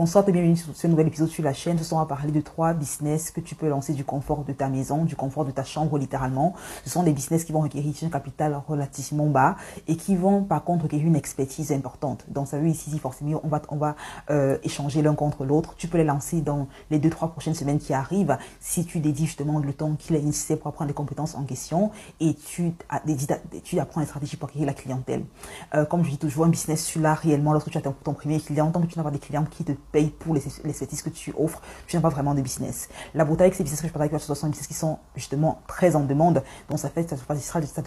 Bonsoir et bienvenue sur ce nouvel épisode sur la chaîne. Ce soir, on va parler de 3 business que tu peux lancer du confort de ta maison, du confort de ta chambre littéralement. Ce sont des business qui vont requérir un capital relativement bas et qui vont par contre requérir une expertise importante. Donc ça veut ici forcément on va échanger l'un contre l'autre. Tu peux les lancer dans les 2-3 prochaines semaines qui arrivent si tu dédies justement le temps qu'il est nécessaire pour apprendre les compétences en question et tu apprends les stratégies pour acquérir la clientèle. Comme je dis toujours, un business sur là réellement lorsque tu as ton premier client, tant que tu n'as pas des clients qui te payent pour les services que tu offres, tu n'as pas vraiment de business. La beauté avec ces business que je parle avec toi, ce sont des business qui sont justement très en demande, donc ça te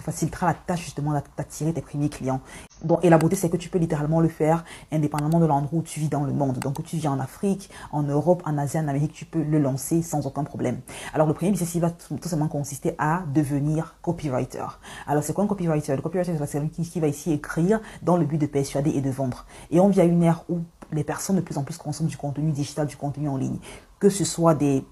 facilitera la tâche justement d'attirer tes premiers clients. Donc, et la beauté, c'est que tu peux littéralement le faire indépendamment de l'endroit où tu vis dans le monde. Donc, que tu vis en Afrique, en Europe, en Asie, en Amérique, tu peux le lancer sans aucun problème. Alors, le premier business, il va tout simplement consister à devenir copywriter. Alors, c'est quoi un copywriter? Le copywriter, c'est celui qui va ici écrire dans le but de persuader et de vendre. Et on vit à une ère où les personnes de plus en plus consomment du contenu digital, du contenu en ligne. Que ce soit des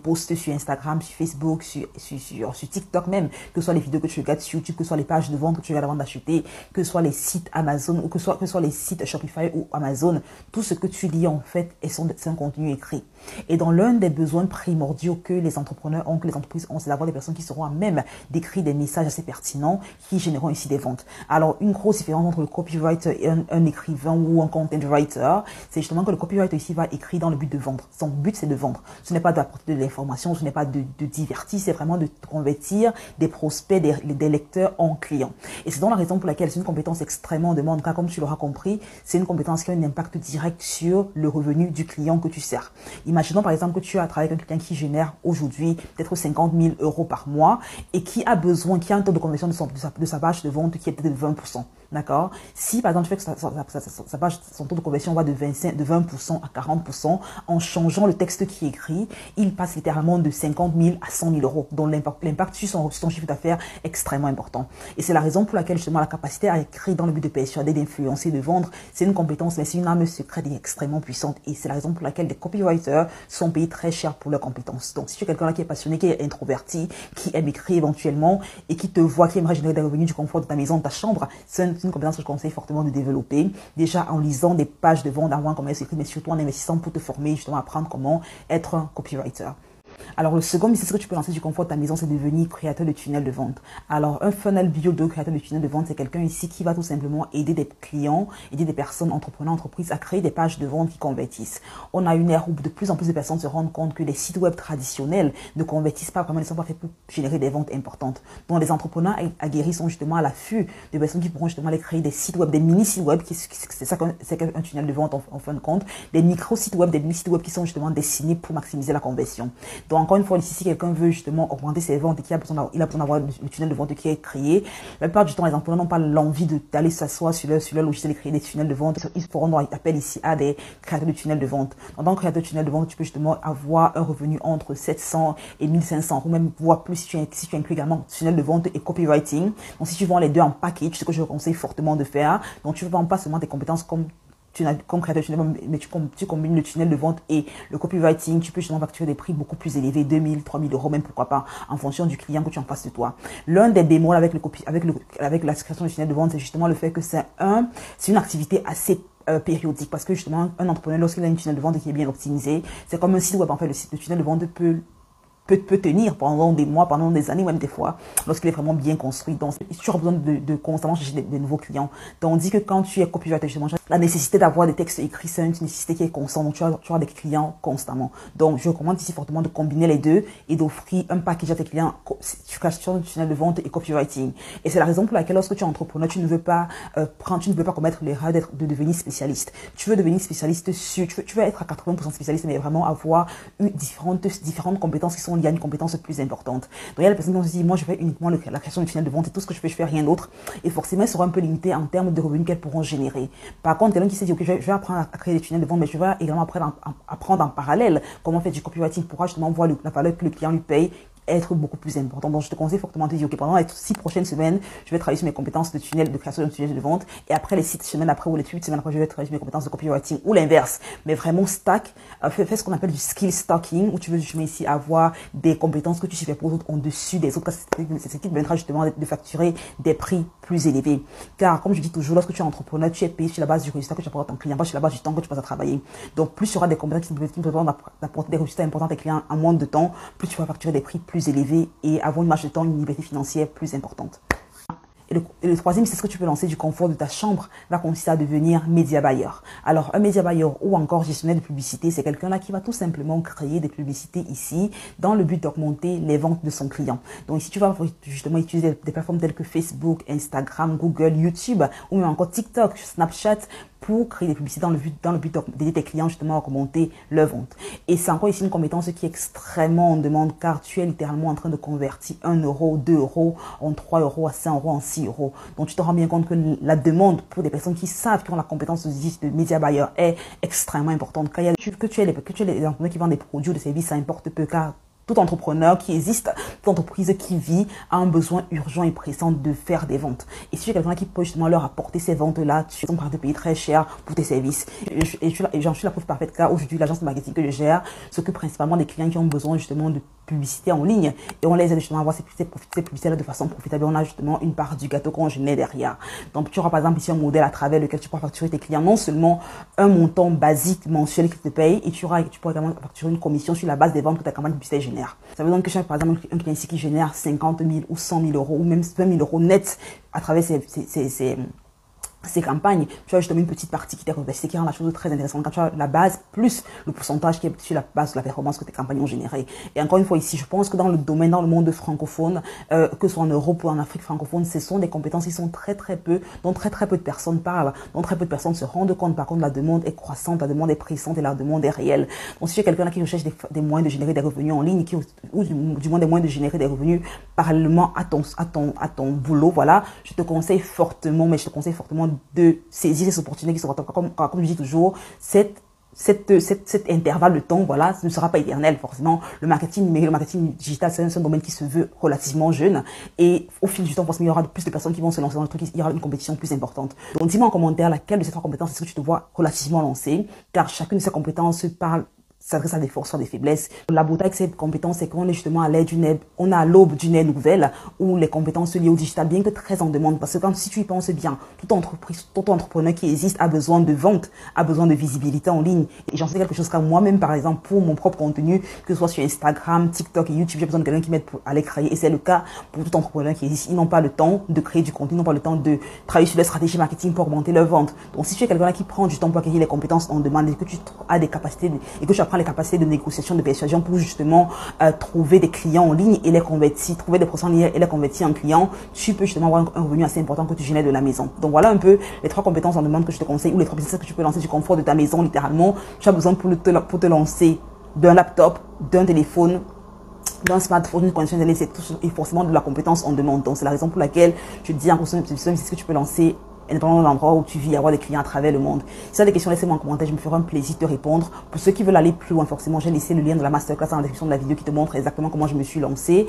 posts sur Instagram, sur Facebook, sur TikTok même, que ce soit les vidéos que tu regardes sur YouTube, que ce soit les pages de vente que tu regardes avant d'acheter, que ce soit les sites Amazon ou que ce soit les sites Shopify ou Amazon, tout ce que tu lis en fait c'est un contenu écrit. Et dans l'un des besoins primordiaux que les entrepreneurs ont, que les entreprises ont, c'est d'avoir des personnes qui seront à même d'écrire des messages assez pertinents qui généreront ici des ventes. Alors, une grosse différence entre le copywriter et un écrivain ou un content writer, c'est justement que le copywriter ici va écrire dans le but de vendre. Son but, c'est de vendre. Ce n'est pas d'apporter de l'information, ce n'est pas de divertir, c'est vraiment de convertir des prospects, des lecteurs en clients. Et c'est donc la raison pour laquelle c'est une compétence extrêmement en demande, car comme tu l'auras compris, c'est une compétence qui a un impact direct sur le revenu du client que tu sers. Imaginons par exemple que tu as travaillé avec quelqu'un qui génère aujourd'hui peut-être 50 000 € par mois et qui a un taux de conversion de sa page de vente qui est peut-être de 20%. D'accord? Si par exemple tu fais que son taux de conversion va de 20% à 40%, en changeant le texte qui est écrit, il passe littéralement de 50 000 à 100 000 €. Donc l'impact sur son chiffre d'affaires est extrêmement important. Et c'est la raison pour laquelle justement la capacité à écrire dans le but de persuader, d'influencer, de vendre, c'est une compétence, mais c'est une arme secrète et extrêmement puissante. Et c'est la raison pour laquelle les copywriters sont payés très cher pour leurs compétences. Donc si tu es quelqu'un là qui est passionné, qui est introverti, qui aime écrire éventuellement et qui te voit, qui aimerait générer des revenus du confort de ta maison, de ta chambre, c'est une compétence que je conseille fortement de développer. Déjà en lisant des pages de vente, avoir un commerce écrit, mais surtout en investissant pour te former, justement apprendre comment être un copywriter. Alors, le second business que tu peux lancer du confort de ta maison, c'est devenir créateur de tunnels de vente. Alors, un funnel bio de créateur de tunnels de vente, c'est quelqu'un ici qui va tout simplement aider des clients, aider des personnes, entrepreneurs, entreprises à créer des pages de vente qui convertissent. On a une ère où de plus en plus de personnes se rendent compte que les sites web traditionnels ne convertissent pas vraiment, ne sont pas faits pour générer des ventes importantes. Donc, les entrepreneurs aguerris sont justement à l'affût de personnes qui pourront justement aller créer des sites web, des mini-sites web, c'est ça qu'un tunnel de vente en fin de compte, des micro-sites web, des mini-sites web qui sont justement destinés pour maximiser la conversion. Donc, encore une fois, ici, si quelqu'un veut justement augmenter ses ventes et qu'il a besoin d'avoir le tunnel de vente qui est créé, la plupart du temps, les entrepreneurs n'ont pas l'envie d'aller s'asseoir sur leur logiciel et créer des tunnels de vente. Ils feront appel ici à des créateurs de tunnels de vente. En tant que créateur de tunnel de vente, tu peux justement avoir un revenu entre 700 et 1500 ou même voire plus si tu inclus également tunnel de vente et copywriting. Donc, si tu vends les deux en package, ce que je conseille fortement de faire, donc tu ne vends pas seulement tes compétences comme créateur de tunnel, mais tu combines le tunnel de vente et le copywriting, tu peux justement facturer des prix beaucoup plus élevés, 2000, 3000 €, même pourquoi pas, en fonction du client que tu as en face de toi. L'un des bémols avec la création du tunnel de vente, c'est justement le fait que c'est une activité assez périodique, parce que justement, un entrepreneur, lorsqu'il a une tunnel de vente qui est bien optimisé, c'est comme un site web, en fait, le tunnel de vente peut tenir pendant des mois, pendant des années, même des fois, lorsqu'il est vraiment bien construit. Donc, tu auras besoin de constamment chercher des nouveaux clients. Tandis que quand tu es copywriter, justement, la nécessité d'avoir des textes écrits, c'est une nécessité qui est constante. Donc, tu auras des clients constamment. Donc, je recommande ici fortement de combiner les deux et d'offrir un package à tes clients, création de tunnel de vente et copywriting. Et c'est la raison pour laquelle, lorsque tu es entrepreneur, tu ne veux pas commettre l'erreur de devenir spécialiste. Tu veux devenir spécialiste tu veux être à 80% spécialiste, mais vraiment avoir différentes compétences qui sont liées à une compétence plus importante. Donc, il y a des personnes qui vont se dire, moi, je fais uniquement la création de tunnel de vente et tout ce que je fais rien d'autre. Et forcément, elles seront un peu limitées en termes de revenus qu'elles pourront générer. Par contre, quelqu'un qui s'est dit, ok, je vais apprendre à créer des tunnels de vente, mais je vais également apprendre en parallèle comment faire du copywriting pour justement voir la valeur que le client lui paye être beaucoup plus important. Donc, je te conseille fortement de dire, OK, pendant les 6 prochaines semaines, je vais travailler sur mes compétences de tunnel, de création de tunnel de vente. Et après les 6 semaines après ou les 8 semaines après, je vais travailler sur mes compétences de copywriting ou l'inverse. Mais vraiment, stack, fais ce qu'on appelle du skill stacking, où tu veux justement ici avoir des compétences que tu sais faire pour d'autres en dessus des autres. C'est ce qui te permettra justement de facturer des prix plus élevés. Car, comme je dis toujours, lorsque tu es entrepreneur, tu es payé sur la base du résultat que tu apportes à ton client, pas sur la base du temps que tu passes à travailler. Donc, plus il y aura des compétences qui te permettent d'apporter des résultats importants à tes clients en moins de temps, plus tu vas facturer des prix plus élevés et avoir une marge de temps, une liberté financière plus importante. Et le troisième, c'est ce que tu peux lancer du confort de ta chambre, va consister à devenir média buyer. Alors, un média buyer ou encore gestionnaire de publicité, c'est quelqu'un là qui va tout simplement créer des publicités ici dans le but d'augmenter les ventes de son client. Donc, ici, tu vas justement utiliser des plateformes telles que Facebook, Instagram, Google, YouTube ou même encore TikTok, Snapchat pour créer des publicités dans le but d'aider tes clients justement à augmenter leurs ventes. Et c'est encore ici une compétence qui est extrêmement en demande car tu es littéralement en train de convertir 1 euro, 2 euros, en 3 euros, à 5 euros, en 6 euros. Donc tu te rends bien compte que la demande pour des personnes qui savent, qui ont la compétence de media buyer est extrêmement importante. Quand que tu es les entrepreneurs qui vendent des produits ou des services, ça importe peu car tout entrepreneur qui existe, toute entreprise qui vit a un besoin urgent et pressant de faire des ventes. Et si tu es quelqu'un qui peut justement leur apporter ces ventes-là, tu es prêt à te payer très cher pour tes services. Et j'en suis la preuve parfaite car aujourd'hui, l'agence de marketing que je gère s'occupe principalement des clients qui ont besoin justement de publicité en ligne et on les aide justement à avoir ces publicités-là de façon profitable. On a justement une part du gâteau qu'on génère derrière. Donc, tu auras par exemple ici un modèle à travers lequel tu pourras facturer tes clients non seulement un montant basique mensuel qui te paye et tu pourras également facturer une commission sur la base des ventes que ta campagne publicitaire génère. Ça veut donc que j'ai par exemple un client ici qui génère 50 000 ou 100 000 euros ou même 20 000 euros net à travers ces campagnes, tu as justement une petite partie qui t'est revestée, qui rend la chose très intéressante quand tu as la base plus le pourcentage qui est sur la base de la performance que tes campagnes ont générée. Et encore une fois ici, je pense que dans le monde francophone, que ce soit en Europe ou en Afrique francophone, ce sont des compétences qui sont dont très peu de personnes parlent, dont très peu de personnes se rendent compte. Par contre, la demande est croissante, la demande est pressante et la demande est réelle. Donc si tu es quelqu'un qui recherche des moyens de générer des revenus en ligne, ou du moins des moyens de générer des revenus parallèlement à ton boulot, voilà, je te conseille fortement de saisir ces opportunités qui sont comme je dis toujours, cet intervalle de temps, voilà, ce ne sera pas éternel, forcément. Le marketing numérique, le marketing digital, c'est un domaine qui se veut relativement jeune. Et au fil du temps, forcément, il y aura plus de personnes qui vont se lancer dans le truc, il y aura une compétition plus importante. Donc, dis-moi en commentaire laquelle de ces 3 compétences est-ce que tu te vois relativement lancer, car chacune de ces compétences s'adresse à des forces, à des faiblesses. La beauté avec ces compétences, c'est qu'on est justement on est à l'aube d'une ère nouvelle où les compétences liées au digital, bien que très en demande, parce que si tu y penses bien, tout entrepreneur qui existe a besoin de vente, a besoin de visibilité en ligne. Et j'en sais quelque chose car moi-même, par exemple, pour mon propre contenu, que ce soit sur Instagram, TikTok et YouTube, j'ai besoin de quelqu'un qui m'aide à les créer. Et c'est le cas pour tout entrepreneur qui existe. Ils n'ont pas le temps de créer du contenu, ils n'ont pas le temps de travailler sur leur stratégie marketing pour augmenter leur vente. Donc, si tu es quelqu'un qui prend du temps pour acquérir les compétences en demande et que tu as des capacités et que tu apprends les capacités de négociation, de persuasion pour justement trouver des clients en ligne et les convertir, trouver des personnes en ligne et les convertir en clients, tu peux justement avoir un revenu assez important que tu génères de la maison. Donc voilà un peu les 3 compétences en demande que je te conseille ou les 3 business que tu peux lancer du confort de ta maison littéralement. Tu as besoin pour te lancer d'un laptop, d'un téléphone, d'un smartphone, une connexion Internet, c'est tout et forcément de la compétence en demande. Donc c'est la raison pour laquelle je te dis en conseil, c'est ce que tu peux lancer indépendamment de l'endroit où tu vis, avoir des clients à travers le monde. Si tu as des questions, laissez-moi en commentaire, je me ferai un plaisir de te répondre. Pour ceux qui veulent aller plus loin, forcément, j'ai laissé le lien de la masterclass dans la description de la vidéo qui te montre exactement comment je me suis lancée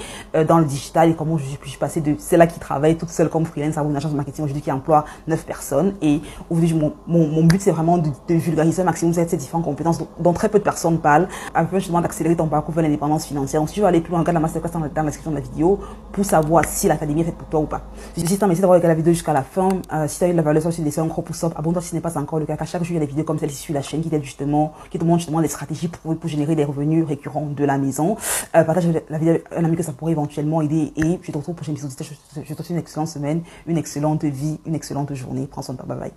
dans le digital et comment je suis passée de celle-là qui travaille toute seule comme freelance à une agence de marketing aujourd'hui qui emploie 9 personnes. Et aujourd'hui, mon but, c'est vraiment de vulgariser un maximum ces différentes compétences dont très peu de personnes parlent, afin justement d'accélérer ton parcours vers l'indépendance financière. Donc, si tu veux aller plus loin, regarde la masterclass dans la description de la vidéo pour savoir si l'académie est faite pour toi ou pas. Si tu as essayé d'avoir regardé la vidéo jusqu'à la fin, si tu as eu la valeur sur des un gros pouce-up, abonne-toi si ce n'est pas encore le cas. Car chaque jour, il y a des vidéos comme celle-ci sur la chaîne qui te montrent justement des stratégies pour générer des revenus récurrents de la maison. Partage la vidéo avec un ami que ça pourrait éventuellement aider et je te retrouve au prochain épisode. Je te souhaite une excellente semaine, une excellente vie, une excellente journée. Prends soin de toi. Bye bye.